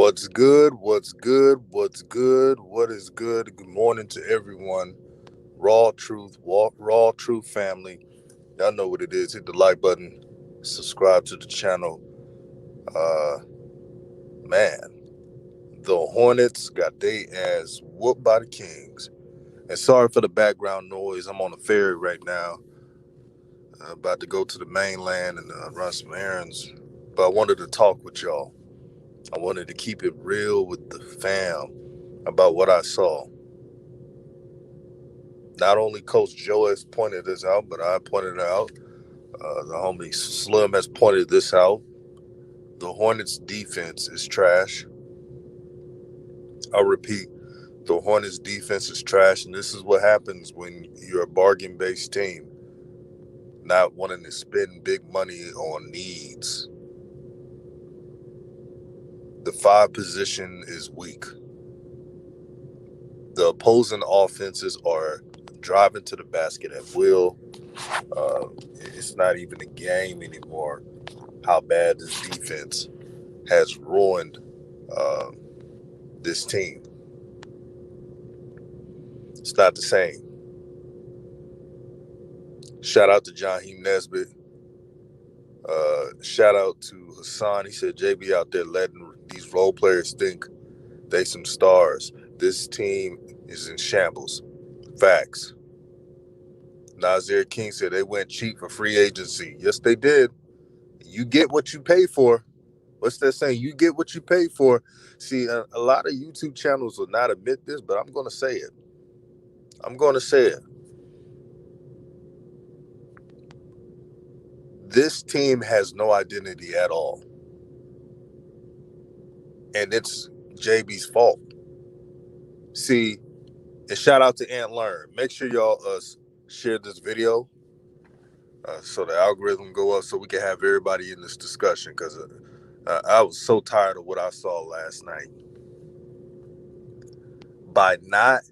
What's good? What's good? What's good? What is good? Good morning to everyone. Raw Truth family. Y'all know what it is. Hit the like button. Subscribe to the channel. Uh, man, the Hornets got they ass whooped by the Kings. And sorry for the background noise. I'm on a ferry right now. About to go to the mainland and run some errands. But I wanted to talk with y'all. I wanted to keep it real with the fam about what I saw. Not only Coach Joe has pointed this out, but I pointed it out. The homie Slim has pointed this out. The Hornets' defense is trash. I repeat, the Hornets' defense is trash, and this is what happens when you're a bargain-based team, not wanting to spend big money on needs. The five position is weak. The opposing offenses are driving to the basket at will. It's not even a game anymore. How bad this defense has ruined uh, this team. It's not the same. Shout out to Jaheim Nesbitt. Shout out to Hassan. He said JB out there letting these role players think they some stars. This team is in shambles. Facts. Nazir King said they went cheap for free agency. Yes, they did. You get what you pay for. What's that saying? You get what you pay for. See, a lot of YouTube channels will not admit this, but I'm going to say it. I'm going to say it. This team has no identity at all. And it's JB's fault. See, and shout out to Ant Learn. Make sure y'all share this video so the algorithm go up so we can have everybody in this discussion because I was so tired of what I saw last night. By not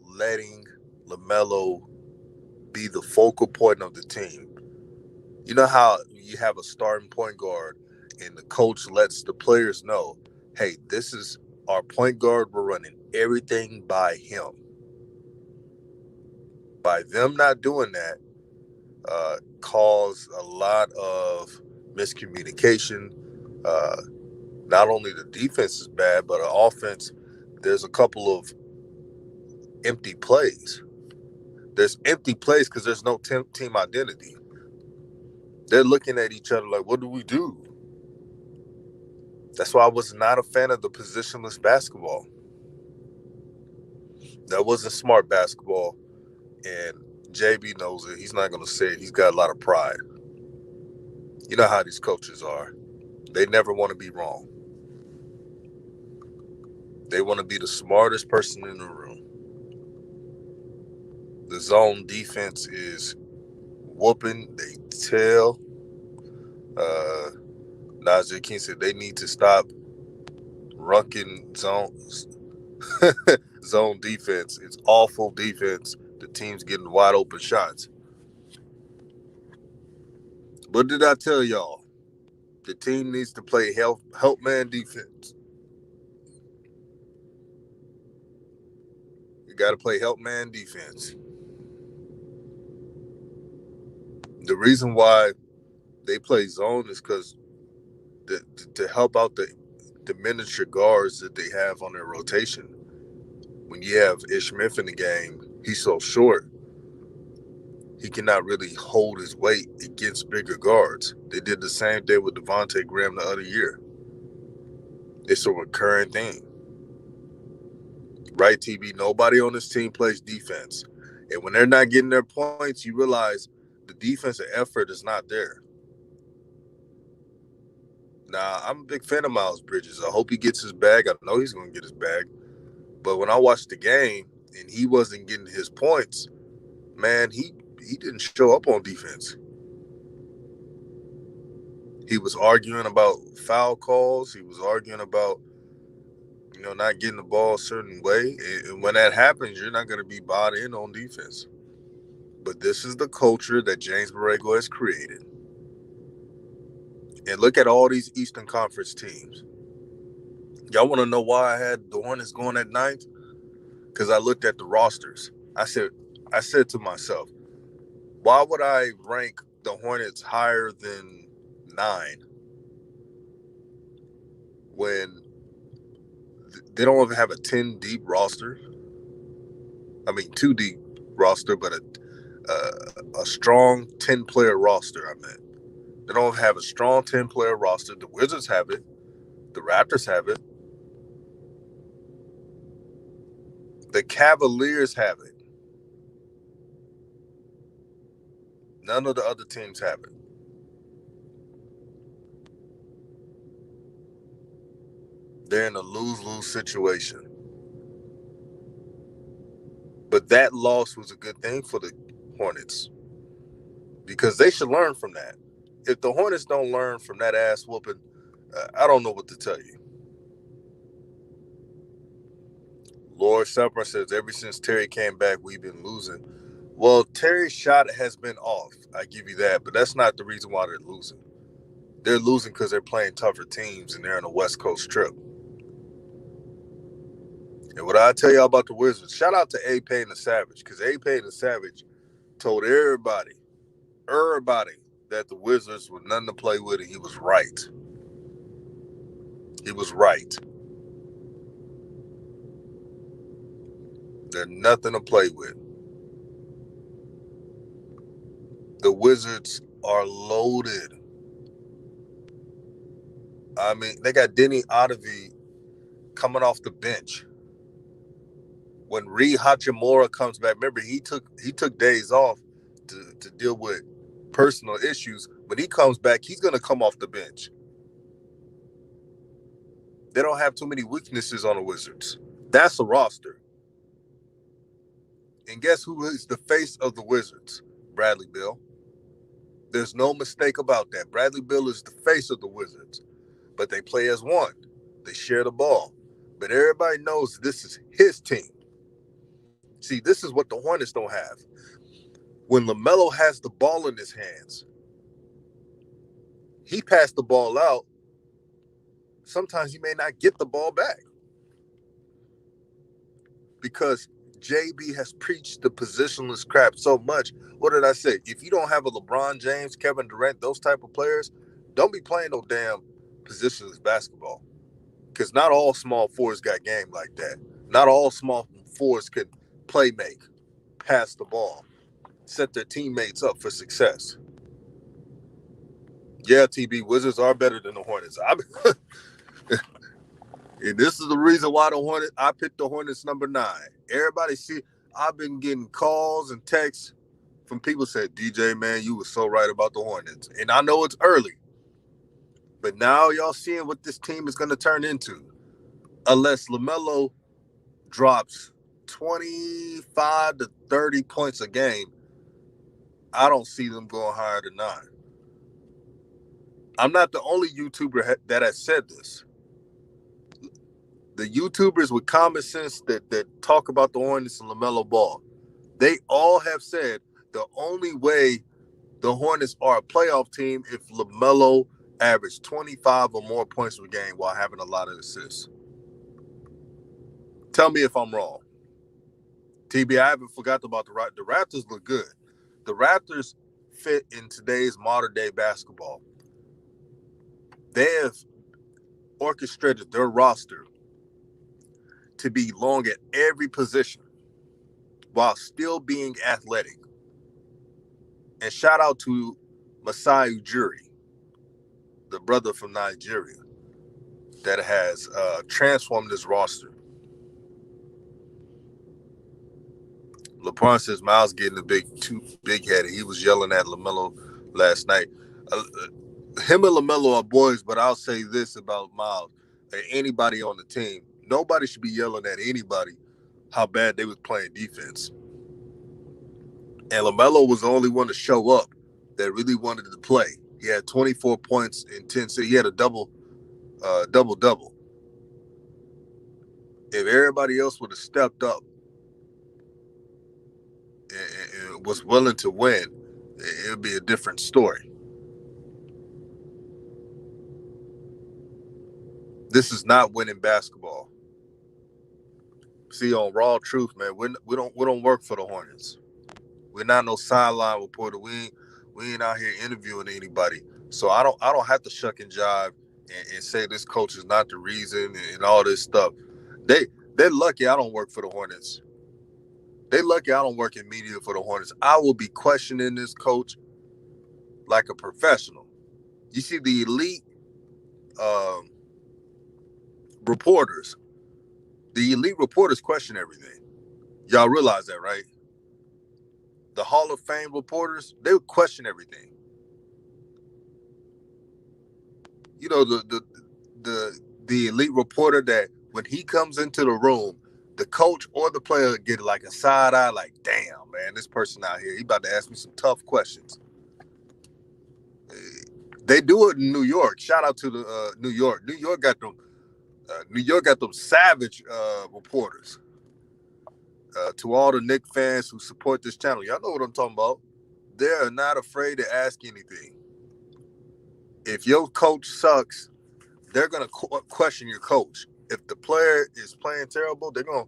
letting Lamelo be the focal point of the team. You know how you have a starting point guard and the coach lets the players know, hey, this is our point guard. We're running everything by him. By them not doing that, caused a lot of miscommunication. Not only the defense is bad, but the offense, there's a couple of empty plays. There's empty plays because there's no team identity. They're looking at each other like, what do we do? That's why I was not a fan of the positionless basketball. That wasn't smart basketball, and JB knows it. He's not going to say it. He's got a lot of pride. You know how these coaches are. They never want to be wrong. They want to be the smartest person in the room. The zone defense is whooping. They tell. Najee King said they need to stop runking zone defense. It's awful defense. The team's getting wide open shots. What did I tell y'all? The team needs to play help man defense. You got to play help man defense. The reason why they play zone is because to help out the miniature guards that they have on their rotation. When you have Ish Smith in the game, he's so short, he cannot really hold his weight against bigger guards. They did the same thing with Devontae Graham the other year. It's a recurring thing. Right, TB? Nobody on this team plays defense. And when they're not getting their points, you realize the defensive effort is not there. Now, I'm a big fan of Miles Bridges. I hope he gets his bag. I know he's going to get his bag. But when I watched the game and he wasn't getting his points, man, he didn't show up on defense. He was arguing about foul calls. He was arguing about, not getting the ball a certain way. And when that happens, you're not going to be bought in on defense. But this is the culture that James Borrego has created. And look at all these Eastern Conference teams. Y'all want to know why I had the Hornets going at ninth? Because I looked at the rosters. I said to myself, why would I rank the Hornets higher than 9 when they don't even have a 10 deep roster? I mean, 2 deep roster, but a strong 10-player roster. I meant they don't have a strong 10-player roster. The Wizards have it. The Raptors have it. The Cavaliers have it. None of the other teams have it. They're in a lose-lose situation. But that loss was a good thing for the Hornets because they should learn from that. If the Hornets don't learn from that ass whooping, I don't know what to tell you. Lord Supper says, ever since Terry came back, we've been losing. Well, Terry's shot has been off. I give you that, but that's not the reason why they're losing. They're losing because they're playing tougher teams and they're on a West Coast trip. And what I tell y'all about the Wizards, shout out to A. Payne the Savage, because A. Payne the Savage told everybody that the Wizards were nothing to play with, and he was right. He was right. They're nothing to play with. The Wizards are loaded. I mean, they got Denny Ottavy coming off the bench. When Rui Hachimura comes back, remember he took days off to deal with personal issues. When he comes back, he's going to come off the bench. They don't have too many weaknesses on the Wizards. That's a roster. And guess who is the face of the Wizards? Bradley Beal. There's no mistake about that. Bradley Beal is the face of the Wizards. But they play as one. They share the ball. But everybody knows this is his team. See, this is what the Hornets don't have. When Lamelo has the ball in his hands, he passed the ball out. Sometimes he may not get the ball back because JB has preached the positionless crap so much. What did I say? If you don't have a LeBron James, Kevin Durant, those type of players, don't be playing no damn positionless basketball. Because not all small forwards got game like that. Not all small forwards can play make, pass the ball, set their teammates up for success. Yeah, TB, Wizards are better than the Hornets. And this is the reason why I picked the Hornets number 9. Everybody see, I've been getting calls and texts from people said, DJ, man, you were so right about the Hornets. And I know it's early, but now y'all seeing what this team is going to turn into. Unless LaMelo drops 25 to 30 points a game, I don't see them going higher than 9. I'm not the only YouTuber that has said this. The YouTubers with common sense that talk about the Hornets and LaMelo Ball, they all have said the only way the Hornets are a playoff team if LaMelo averaged 25 or more points per game while having a lot of assists. Tell me if I'm wrong. TB, I haven't forgot about the Raptors. The Raptors look good. The Raptors fit in today's modern day basketball. They have orchestrated their roster to be long at every position while still being athletic. And shout out to Masai Ujiri, the brother from Nigeria, that has transformed this roster. LeBron says Miles getting too big headed. He was yelling at LaMelo last night. Him and LaMelo are boys, but I'll say this about Miles. Anybody on the team, nobody should be yelling at anybody how bad they was playing defense. And LaMelo was the only one to show up that really wanted to play. He had 24 points in 10. So he had a double. If everybody else would have stepped up and was willing to win, it would be a different story. This is not winning basketball. See, on Raw Truth, man, we don't work for the Hornets. We're not no sideline reporter. We ain't out here interviewing anybody. So I don't have to shuck and jive and say this coach is not the reason and all this stuff. They're lucky I don't work for the Hornets. They lucky I don't work in media for the Hornets. I will be questioning this coach like a professional. You see, the elite reporters, question everything. Y'all realize that, right? The Hall of Fame reporters, they would question everything. You know, the elite reporter that when he comes into the room, the coach or the player get like a side eye, like, damn, man, this person out here, he about to ask me some tough questions. They do it in New York. Shout out to the New York. New York got them savage reporters. To all the Knicks fans who support this channel, y'all know what I'm talking about. They're not afraid to ask anything. If your coach sucks, they're gonna question your coach. If the player is playing terrible, they're gonna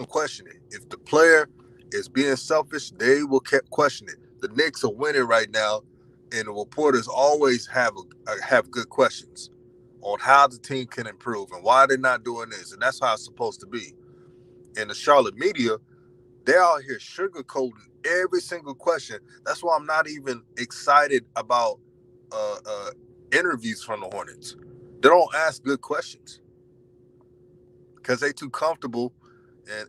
question it. If the player is being selfish, they will question it. The Knicks are winning right now, and the reporters always have good questions on how the team can improve and why they're not doing this, and that's how it's supposed to be. In the Charlotte media, they're out here sugarcoating every single question. That's why I'm not even excited about interviews from the Hornets. They don't ask good questions because they too comfortable,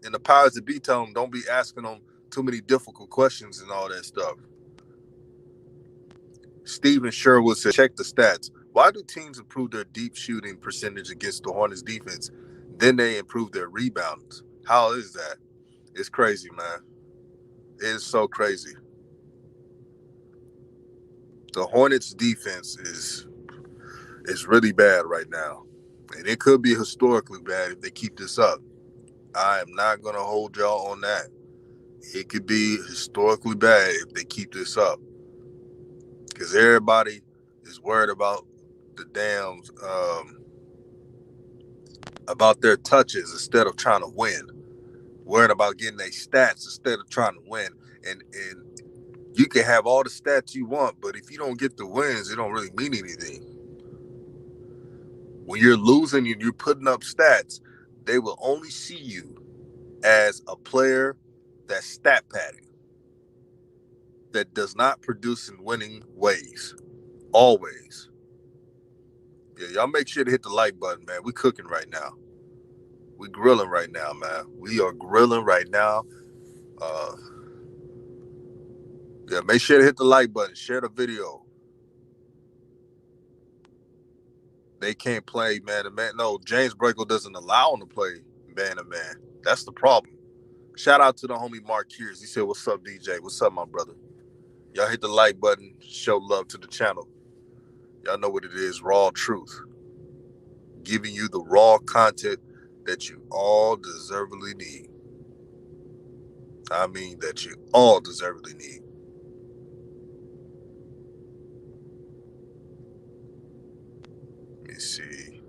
and the powers that be tell them don't be asking them too many difficult questions and all that stuff. Steven Sherwood said, check the stats. Why do teams improve their deep shooting percentage against the Hornets defense? Then they improve their rebounds. How is that? It's crazy, man. It is so crazy. The Hornets defense is really bad right now. And it could be historically bad if they keep this up. I am not going to hold y'all on that. It could be historically bad if they keep this up. Because everybody is worried about the damn, about their touches instead of trying to win. Worried about getting their stats instead of trying to win. And you can have all the stats you want, but if you don't get the wins, it don't really mean anything. When you're losing and you're putting up stats, they will only see you as a player that's stat padding, that does not produce in winning ways. Always. Yeah, y'all make sure to hit the like button, man. We cooking right now. We grilling right now, man. We are grilling right now. Yeah, make sure to hit the like button. Share the video. They can't play man to man. No, James Braco doesn't allow them to play man to man. That's the problem. Shout out to the homie Mark Kears. He said, what's up, DJ? What's up, my brother? Y'all hit the like button. Show love to the channel. Y'all know what it is. Raw truth. Giving you the raw content that you all deservedly need. I mean that you all deservedly need. Let me see.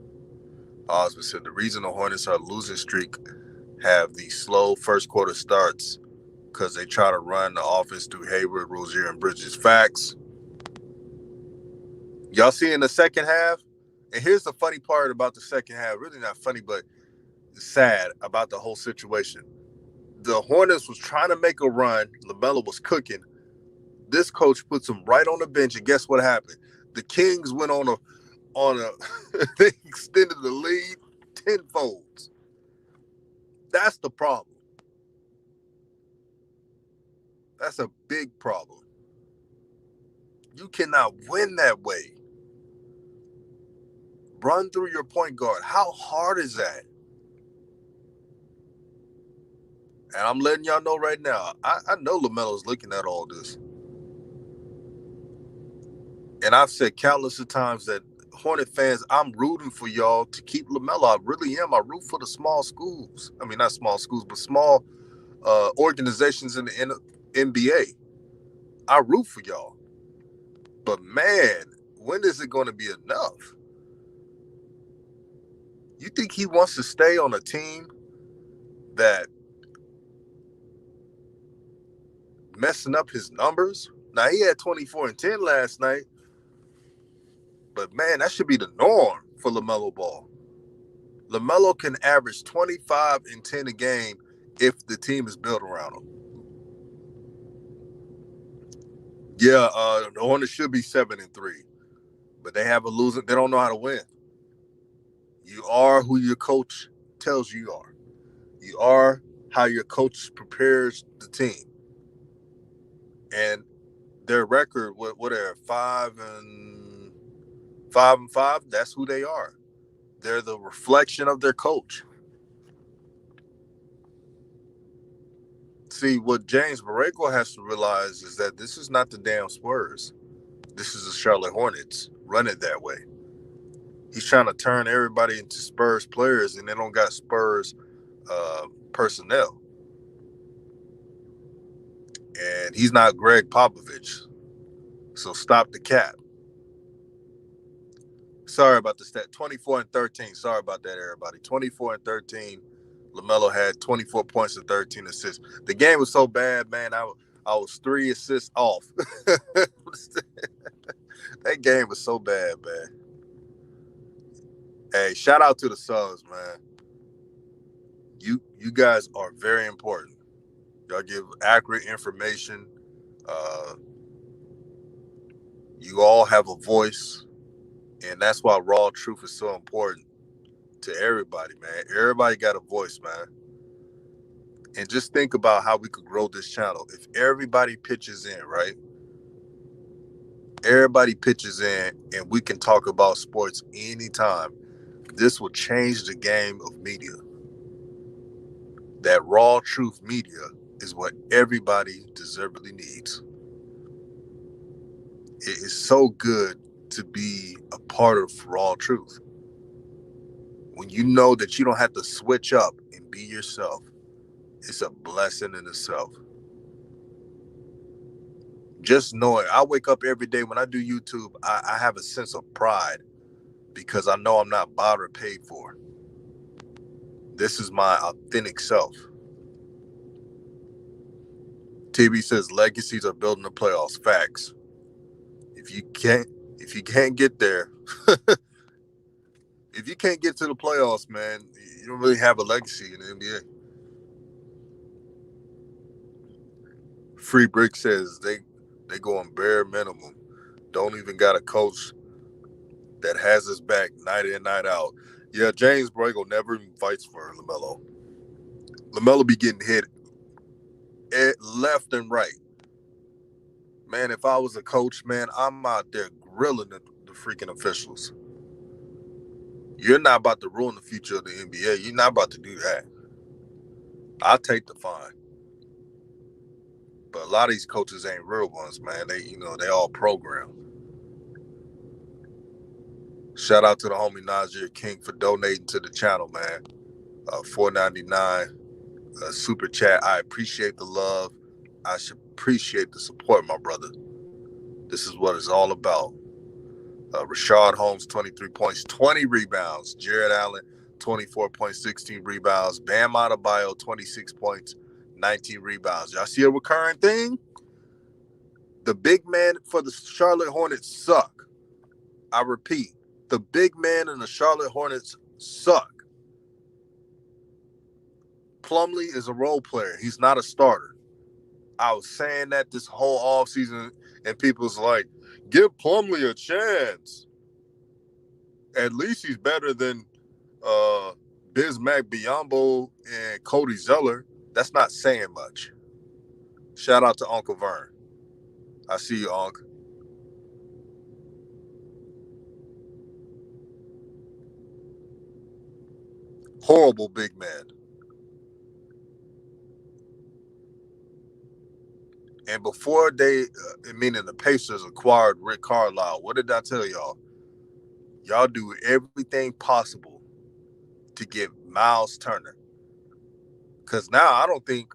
Osmond said the reason the Hornets are losing streak have the slow first quarter starts because they try to run the offense through Hayward, Rozier, and Bridges. Facts. Y'all see in the second half? And here's the funny part about the second half. Really not funny, but sad about the whole situation. The Hornets was trying to make a run. Lamelo was cooking. This coach puts him right on the bench, and guess what happened? The Kings went on a they extended the lead tenfold. That's the problem. That's a big problem. You cannot win that way. Run through your point guard. How hard is that? And I'm letting y'all know right now, I know LaMelo's looking at all this. And I've said countless of times that Hornet fans, I'm rooting for y'all to keep LaMelo. I really am. I root for the small schools. I mean, not small schools, but small organizations in the NBA. I root for y'all. But man, when is it going to be enough? You think he wants to stay on a team that messing up his numbers? Now, he had 24 and 10 last night, but man, that should be the norm for Lamelo Ball. Lamelo can average 25 and 10 a game if the team is built around him. Yeah, the Hornets should be 7 and 3, but they have a losing. They don't know how to win. You are who your coach tells you are. You are how your coach prepares the team. And their record, what are 5-5? That's who they are. They're the reflection of their coach. See, what James Borrego has to realize is that this is not the damn Spurs. This is the Charlotte Hornets. Run it that way. He's trying to turn everybody into Spurs players, and they don't got Spurs personnel. And he's not Greg Popovich. So stop the cap. Sorry about the stat. 24 and 13. Sorry about that, everybody. 24 and 13. LaMelo had 24 points and 13 assists. The game was so bad, man. I was 3 assists off. That game was so bad, man. Hey, shout out to the Suns, man. You guys are very important. Y'all give accurate information. You all have a voice, and that's why raw truth is so important to everybody, man. Everybody got a voice, man. And just think about how we could grow this channel. If everybody pitches in, right? Everybody pitches in, and we can talk about sports anytime. This will change the game of media. That raw truth media is what everybody deservedly needs. It is so good to be a part of raw truth. When you know that you don't have to switch up and be yourself, it's a blessing in itself. Just knowing, I wake up every day when I do YouTube, I have a sense of pride because I know I'm not bought or paid for. This is my authentic self. TB says legacies are building the playoffs. Facts. If you can't get there, if you can't get to the playoffs, man, you don't really have a legacy in the NBA. Free Brick says they go on bare minimum. Don't even got a coach that has his back night in, night out. Yeah, James Borrego never even fights for LaMelo. LaMelo be getting hit left and right. Man, if I was a coach, man, I'm out there grilling the freaking officials. You're not about to ruin the future of the NBA. You're not about to do that. I'll take the fine. But a lot of these coaches ain't real ones, man. They all programmed. Shout out to the homie Najee King for donating to the channel, man. $4.99 super chat. I appreciate the love. I should appreciate the support, my brother. This is what it's all about. Rashard Holmes, 23 points, 20 rebounds. Jared Allen, 24 points, 16 rebounds. Bam Adebayo, 26 points, 19 rebounds. Y'all see a recurring thing? The big man for the Charlotte Hornets suck. I repeat, the big man in the Charlotte Hornets suck. Plumlee is a role player. He's not a starter. I was saying that this whole offseason, and people's like, give Plumlee a chance. At least he's better than Bismack Biyombo and Cody Zeller. That's not saying much. Shout out to Uncle Vern. I see you, Unc. Horrible big man. And before meaning the Pacers acquired Rick Carlisle, what did I tell y'all? Y'all do everything possible to get Miles Turner. Because now I don't think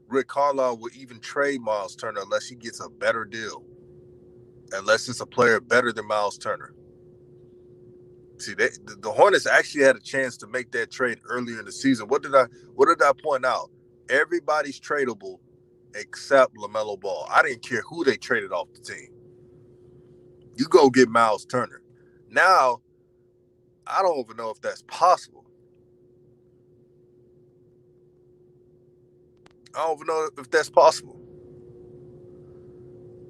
Rick Carlisle will even trade Miles Turner unless he gets a better deal. Unless it's a player better than Miles Turner. See, the Hornets actually had a chance to make that trade earlier in the season. What did I point out? Everybody's tradable except Lamelo Ball. I didn't care who they traded off the team. You go get Miles Turner. Now, I don't even know if that's possible. I don't even know if that's possible.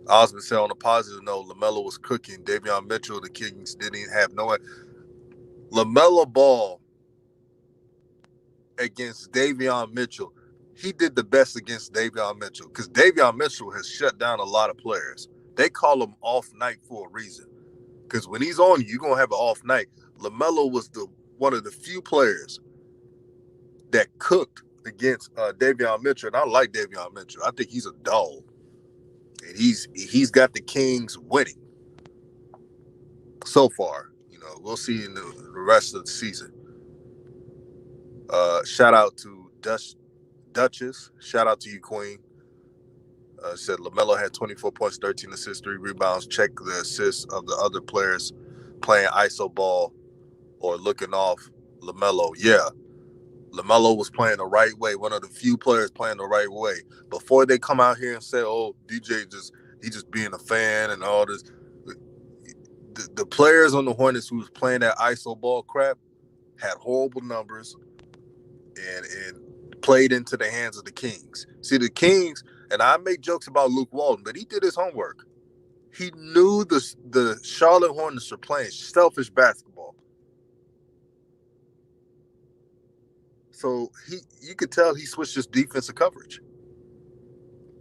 Osmond said on a positive note, LaMelo was cooking. Davion Mitchell, the Kings didn't even have no. LaMelo Ball against Davion Mitchell, he did the best against Davion Mitchell because Davion Mitchell has shut down a lot of players. They call him off night for a reason because when he's on you, you're going to have an off night. LaMelo was one of the few players that cooked against Davion Mitchell, and I like Davion Mitchell. I think he's a dog, and he's got the Kings winning so far. You know, we'll see in the rest of the season. Shout out to Duchess. Shout out to you, Queen. Said LaMelo had 24 points, 13 assists, 3 rebounds. Check the assists of the other players playing iso ball or looking off LaMelo. Yeah, LaMelo was playing the right way. One of the few players playing the right way. Before they come out here and say, "Oh, DJ he just being a fan and all this," the players on the Hornets who was playing that iso ball crap had horrible numbers and played into the hands of the Kings. See, the Kings, and I make jokes about Luke Walton, but he did his homework. He knew the Charlotte Hornets were playing selfish basketball. So you could tell he switched his defensive coverage,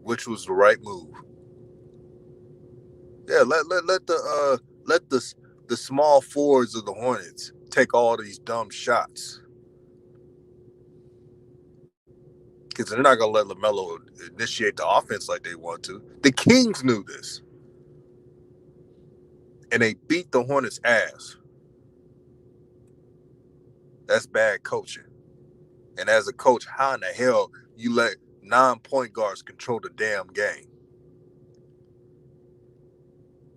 which was the right move. Yeah, let the small forwards of the Hornets take all these dumb shots. Because they're not going to let LaMelo initiate the offense like they want to. The Kings knew this. And they beat the Hornets' ass. That's bad coaching. And as a coach, how in the hell you let 9 point guards control the damn game?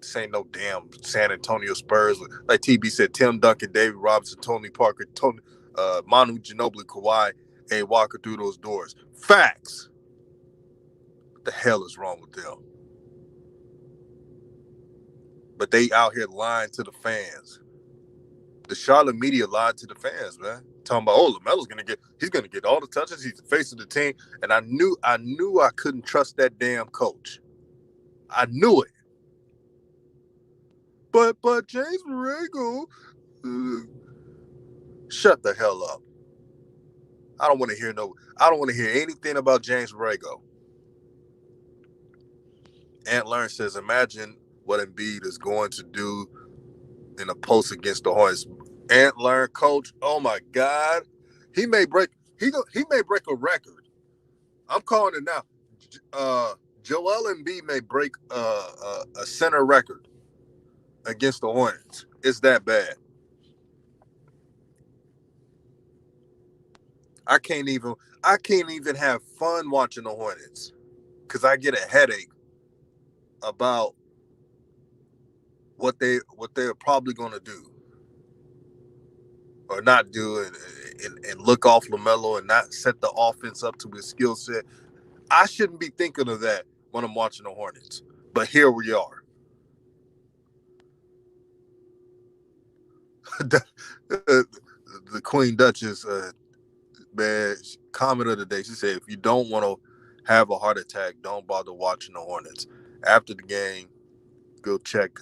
This ain't no damn San Antonio Spurs. Like TB said, Tim Duncan, David Robinson, Tony Parker, Manu Ginobili, Kawhi ain't walking through those doors. Facts. What the hell is wrong with them? But they out here lying to the fans. The Charlotte media lied to the fans, man. Talking about, oh, LaMelo's he's gonna get all the touches. He's the face of the team, and I knew I couldn't trust that damn coach. I knew it. But James Borrego, shut the hell up. I don't want to hear anything about James Borrego. Ant Learn says, imagine what Embiid is going to do in a post against the Hornets. Ant Learn, coach. Oh my God, he may break a record. I'm calling it now. Joel Embiid may break a center record against the Hornets. It's that bad. I can't even have fun watching the Hornets because I get a headache about what they're probably going to do or not do and look off LaMelo and not set the offense up to his skill set. I shouldn't be thinking of that when I'm watching the Hornets, but here we are. the Queen Duchess, man, comment of the day. She said, if you don't want to have a heart attack, don't bother watching the Hornets. After the game, go check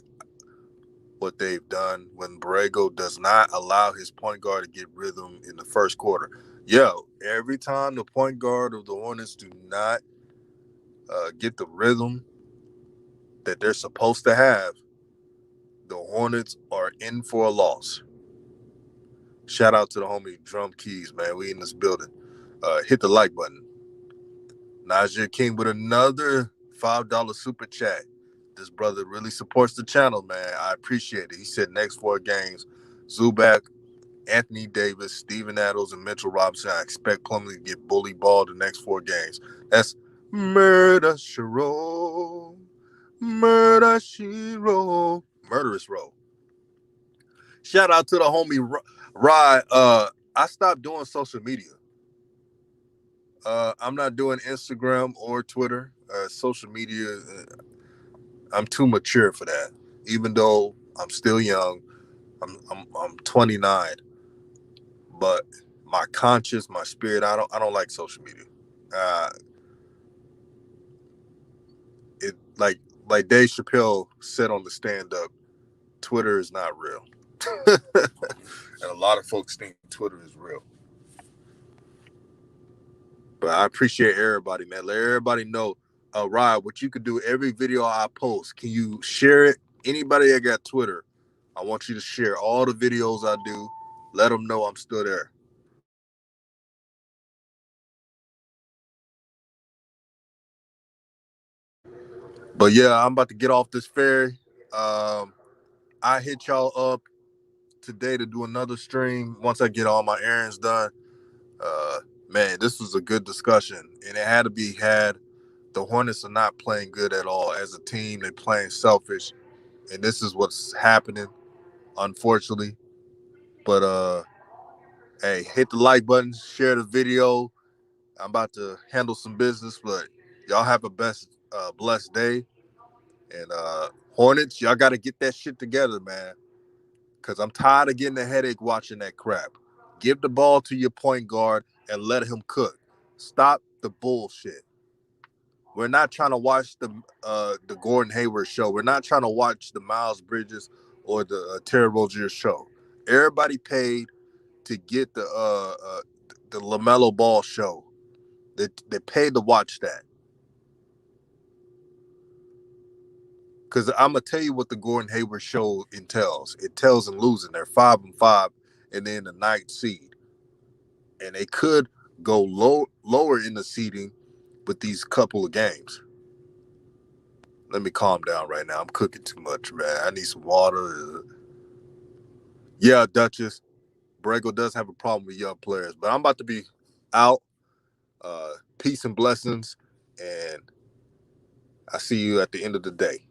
what they've done when Borrego does not allow his point guard to get rhythm in the first quarter. Yo, every time the point guard of the Hornets do not get the rhythm that they're supposed to have, the Hornets are in for a loss. Shout out to the homie Drum Keys, man. We in this building. Hit the like button. Najee King with another $5 super chat. This brother really supports the channel, man. I appreciate it. He said next 4 games, Zubac, Anthony Davis, Steven Adams, and Mitchell Robinson. I expect Plumlee to get bully ball the next 4 games. That's murder, she roll. Murder, she roll. Murderous roll. Shout out to the homie Rod. I stopped doing social media. I'm not doing Instagram or Twitter. Social media, I'm too mature for that. Even though I'm still young, I'm 29, but my conscience, my spirit, I don't like social media. Uh, it like Dave Chappelle said on the stand up, Twitter is not real, and a lot of folks think Twitter is real. But I appreciate everybody, man. Let everybody know, Rod, what you could do every video I post. Can you share it? Anybody that got Twitter, I want you to share all the videos I do. Let them know I'm still there. But yeah, I'm about to get off this ferry. Um, I hit y'all up today to do another stream once I get all my errands done. Uh, man, this was a good discussion, and it had to be had. The Hornets are not playing good at all as a team. They're playing selfish, and this is what's happening, unfortunately. But hey, hit the like button, share the video. I'm about to handle some business, but y'all have a blessed day. And Hornets, y'all got to get that shit together, man. Because I'm tired of getting a headache watching that crap. Give the ball to your point guard and let him cook. Stop the bullshit. We're not trying to watch the Gordon Hayward show. We're not trying to watch the Miles Bridges or the Terry Rozier show. Everybody paid to get the Lamelo Ball show. They paid to watch that. Because I'm gonna tell you what the Gordon Hayward show entails. It tells them losing. They're 5-5, and then the ninth seed, and they could go lower in the seeding with these couple of games. Let me calm down right now. I'm cooking too much, man. I need some water. Yeah, Duchess. Borrego does have a problem with young players, but I'm about to be out. Peace and blessings, and I see you at the end of the day.